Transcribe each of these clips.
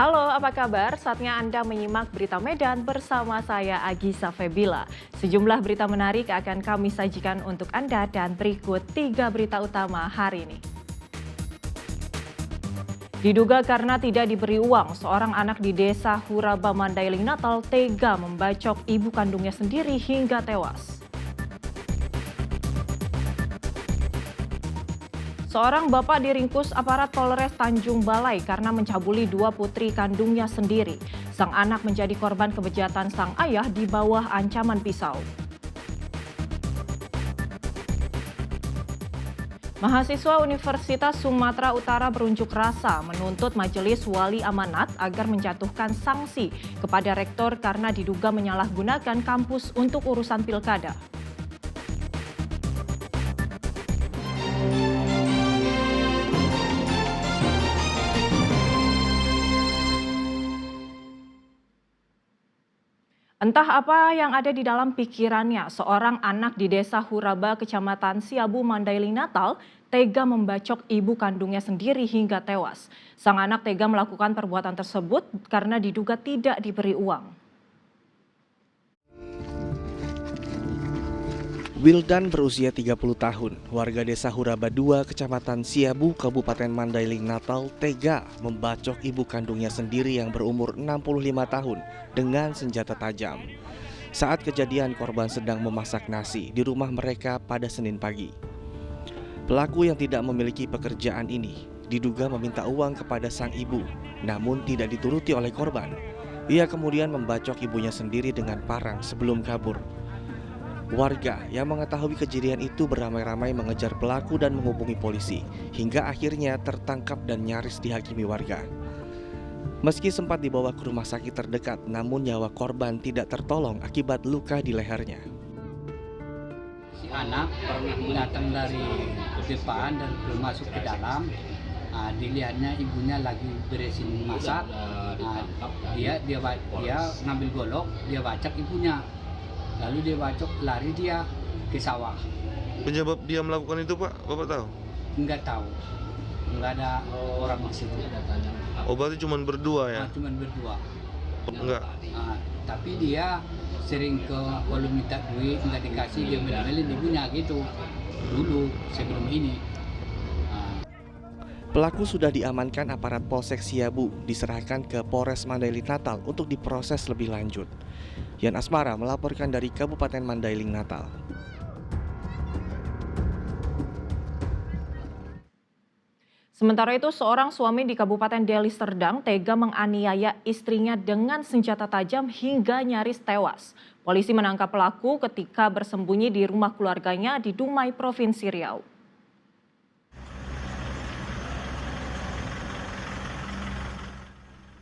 Halo, apa kabar? Saatnya Anda menyimak Berita Medan bersama saya Agisa Febila. Sejumlah berita menarik akan kami sajikan untuk Anda dan berikut 3 berita utama hari ini. Diduga karena tidak diberi uang, seorang anak di desa Huraba Mandailing Natal tega membacok ibu kandungnya sendiri hingga tewas. Seorang bapak diringkus aparat Polres Tanjung Balai karena mencabuli 2 putri kandungnya sendiri. Sang anak menjadi korban kejahatan sang ayah di bawah ancaman pisau. Mahasiswa Universitas Sumatera Utara berunjuk rasa menuntut Majelis Wali Amanat agar menjatuhkan sanksi kepada rektor karena diduga menyalahgunakan kampus untuk urusan pilkada. Entah apa yang ada di dalam pikirannya, seorang anak di desa Huraba, Kecamatan Siabu, Mandailing Natal, tega membacok ibu kandungnya sendiri hingga tewas. Sang anak tega melakukan perbuatan tersebut karena diduga tidak diberi uang. Wildan berusia 30 tahun, warga desa Huraba 2, Kecamatan Siabu, Kabupaten Mandailing Natal, tega membacok ibu kandungnya sendiri yang berumur 65 tahun dengan senjata tajam. Saat kejadian, korban sedang memasak nasi di rumah mereka pada Senin pagi. Pelaku yang tidak memiliki pekerjaan ini diduga meminta uang kepada sang ibu, namun tidak dituruti oleh korban. Ia kemudian membacok ibunya sendiri dengan parang sebelum kabur. Warga yang mengetahui kejadian itu beramai-ramai mengejar pelaku dan menghubungi polisi, hingga akhirnya tertangkap dan nyaris dihakimi warga. Meski sempat dibawa ke rumah sakit terdekat, namun nyawa korban tidak tertolong akibat luka di lehernya. Si anak datang dari depan dan masuk ke dalam. Dilihatnya ibunya lagi beresin masak. Dia ngambil golok, dia bacok ibunya. Lalu dia bacok, lari dia ke sawah. Penyebab dia melakukan itu, Pak, Bapak tahu? Enggak tahu, enggak ada orang di situ. Oh, berarti cuma berdua ya? Cuman berdua. Enggak. Tapi dia sering kalau minta duit, enggak dikasih, dia melin ibunya gitu. Dulu, sebelum ini. Pelaku sudah diamankan aparat Polsek Siabu, diserahkan ke Polres Mandailing Natal untuk diproses lebih lanjut. Yan Asmara melaporkan dari Kabupaten Mandailing Natal. Sementara itu, seorang suami di Kabupaten Deli Serdang tega menganiaya istrinya dengan senjata tajam hingga nyaris tewas. Polisi menangkap pelaku ketika bersembunyi di rumah keluarganya di Dumai, Provinsi Riau.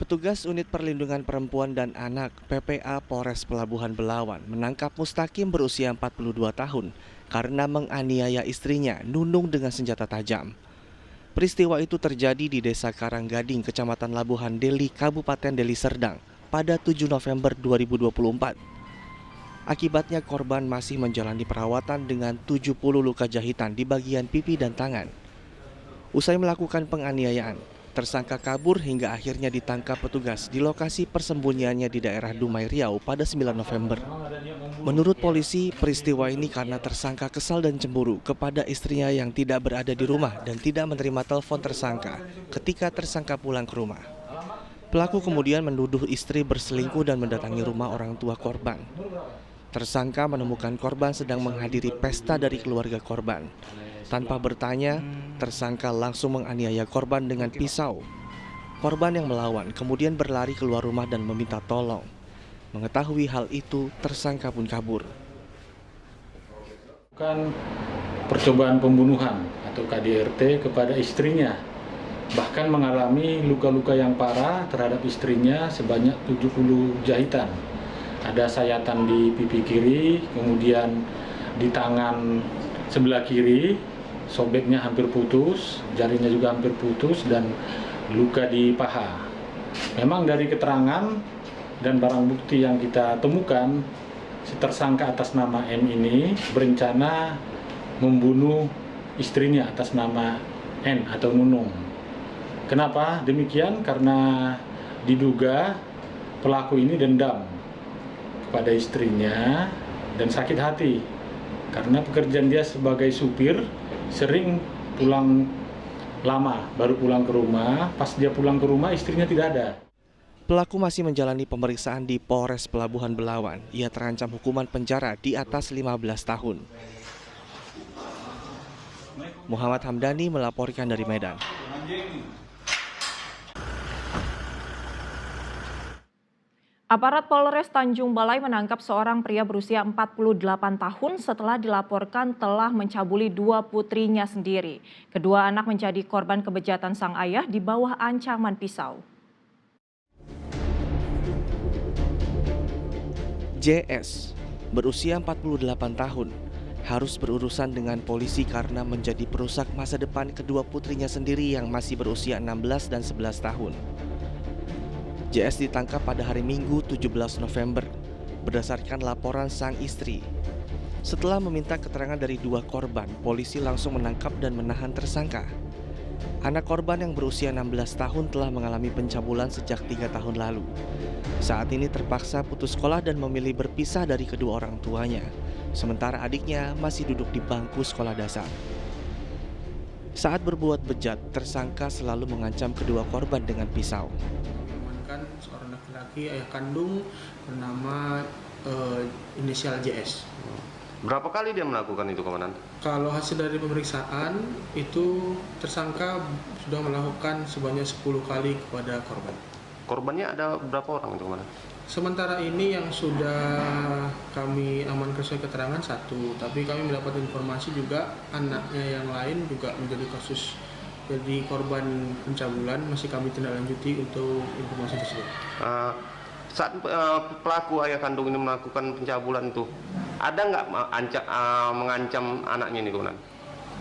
Petugas Unit Perlindungan Perempuan dan Anak PPA Polres Pelabuhan Belawan menangkap Mustaqim berusia 42 tahun karena menganiaya istrinya Nunung dengan senjata tajam. Peristiwa itu terjadi di Desa Karanggading, Kecamatan Labuhan Deli, Kabupaten Deli Serdang pada 7 November 2024. Akibatnya korban masih menjalani perawatan dengan 70 luka jahitan di bagian pipi dan tangan. Usai melakukan penganiayaan, tersangka kabur hingga akhirnya ditangkap petugas di lokasi persembunyiannya di daerah Dumai, Riau pada 9 November. Menurut polisi, peristiwa ini karena tersangka kesal dan cemburu kepada istrinya yang tidak berada di rumah dan tidak menerima telepon tersangka ketika tersangka pulang ke rumah. Pelaku kemudian menuduh istri berselingkuh dan mendatangi rumah orang tua korban. Tersangka menemukan korban sedang menghadiri pesta dari keluarga korban. Tanpa bertanya, tersangka langsung menganiaya korban dengan pisau. Korban yang melawan kemudian berlari keluar rumah dan meminta tolong. Mengetahui hal itu, tersangka pun kabur. Bukan percobaan pembunuhan atau KDRT kepada istrinya. Bahkan mengalami luka-luka yang parah terhadap istrinya sebanyak 70 jahitan. Ada sayatan di pipi kiri, kemudian di tangan sebelah kiri, sobeknya hampir putus, jarinya juga hampir putus, dan luka di paha. Memang dari keterangan dan barang bukti yang kita temukan, si tersangka atas nama M ini berencana membunuh istrinya atas nama N atau Nunung. Kenapa demikian? Karena Diduga pelaku ini dendam kepada istrinya dan sakit hati karena pekerjaan dia sebagai supir sering pulang lama, baru pulang ke rumah. Pas dia pulang ke rumah, istrinya tidak ada. Pelaku masih menjalani pemeriksaan di Polres Pelabuhan Belawan. Ia terancam hukuman penjara di atas 15 tahun. Muhammad Hamdani melaporkan dari Medan. Aparat Polres Tanjung Balai menangkap seorang pria berusia 48 tahun setelah dilaporkan telah mencabuli 2 putrinya sendiri. Kedua anak menjadi korban kebejatan sang ayah di bawah ancaman pisau. JS, berusia 48 tahun, harus berurusan dengan polisi karena menjadi perusak masa depan kedua putrinya sendiri yang masih berusia 16 dan 11 tahun. JS ditangkap pada hari Minggu 17 November berdasarkan laporan sang istri. Setelah meminta keterangan dari 2 korban, polisi langsung menangkap dan menahan tersangka. Anak korban yang berusia 16 tahun telah mengalami pencabulan sejak 3 tahun lalu. Saat ini terpaksa putus sekolah dan memilih berpisah dari kedua orang tuanya. Sementara adiknya masih duduk di bangku sekolah dasar. Saat berbuat bejat, tersangka selalu mengancam kedua korban dengan pisau. Mengamankan seorang laki-laki ayah kandung bernama inisial JS. Berapa kali dia melakukan itu, Komandan? Kalau hasil dari pemeriksaan itu tersangka sudah melakukan sebanyak 10 kali kepada korban. Korbannya ada berapa orang itu, Komandan? Sementara ini yang sudah kami amankan sesuai keterangan 1, tapi kami mendapat informasi juga anaknya yang lain juga menjadi kasus jadi korban pencabulan, masih kami tindak lanjuti untuk informasi tersebut. Saat pelaku ayah kandung ini melakukan pencabulan itu, ada nggak mengancam anaknya ini, Komandan?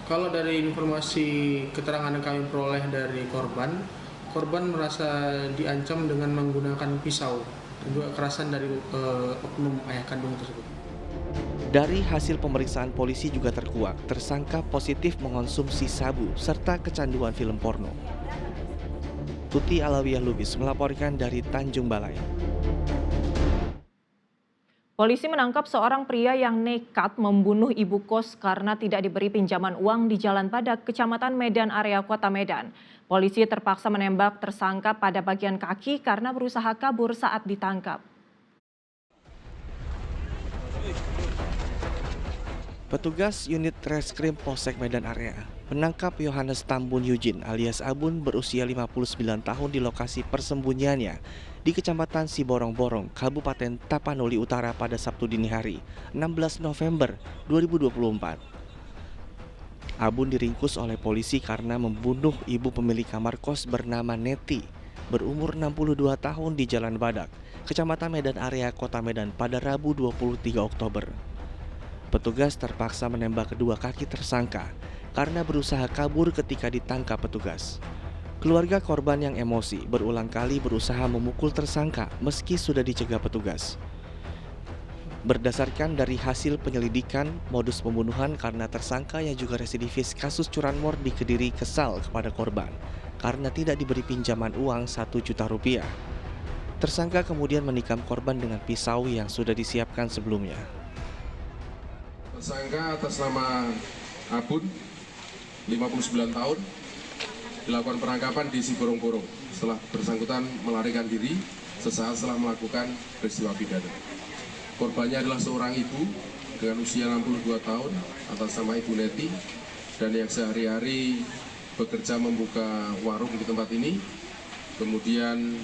Kalau dari informasi keterangan yang kami peroleh dari korban merasa diancam dengan menggunakan pisau. Juga kekerasan dari oknum ayah kandung tersebut. Dari hasil pemeriksaan polisi juga terkuak, tersangka positif mengonsumsi sabu serta kecanduan film porno. Tuti Alawiyah Lubis melaporkan dari Tanjung Balai. Polisi menangkap seorang pria yang nekat membunuh ibu kos karena tidak diberi pinjaman uang di Jalan Badak, Kecamatan Medan Area Kota Medan. Polisi terpaksa menembak tersangka pada bagian kaki karena berusaha kabur saat ditangkap. Petugas unit Reskrim Polsek Medan Area menangkap Yohanes Tambun Yujin alias Abun berusia 59 tahun di lokasi persembunyiannya di Kecamatan Siborong-Borong, Kabupaten Tapanuli Utara pada Sabtu dini hari, 16 November 2024. Abun diringkus oleh polisi karena membunuh ibu pemilik kamar kos bernama Neti, berumur 62 tahun di Jalan Badak, Kecamatan Medan Area Kota Medan pada Rabu 23 Oktober. Petugas terpaksa menembak kedua kaki tersangka karena berusaha kabur ketika ditangkap petugas. Keluarga korban yang emosi berulang kali berusaha memukul tersangka meski sudah dicegah petugas. Berdasarkan dari hasil penyelidikan, modus pembunuhan karena tersangka yang juga residivis kasus curanmor di Kediri kesal kepada korban karena tidak diberi pinjaman uang 1 juta rupiah. Tersangka kemudian menikam korban dengan pisau yang sudah disiapkan sebelumnya. Tersangka atas nama Abun, 59 tahun, dilakukan penangkapan di Siborong-Borong setelah bersangkutan melarikan diri sesaat setelah melakukan peristiwa pidana. Korbannya adalah seorang ibu dengan usia 62 tahun atas nama Ibu Neti dan yang sehari-hari bekerja membuka warung di tempat ini. Kemudian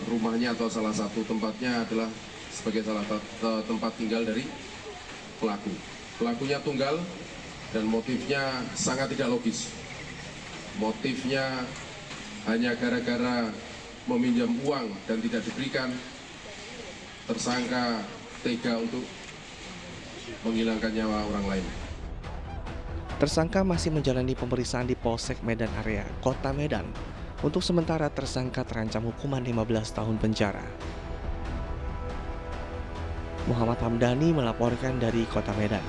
rumahnya atau salah satu tempatnya adalah sebagai salah satu tempat tinggal dari pelaku. Pelakunya tunggal dan motifnya sangat tidak logis. Motifnya hanya gara-gara meminjam uang dan tidak diberikan. Tersangka tega untuk menghilangkan nyawa orang lain. Tersangka masih menjalani pemeriksaan di Polsek Medan Area, Kota Medan. Untuk sementara tersangka terancam hukuman 15 tahun penjara. Muhammad Hamdani melaporkan dari Kota Medan.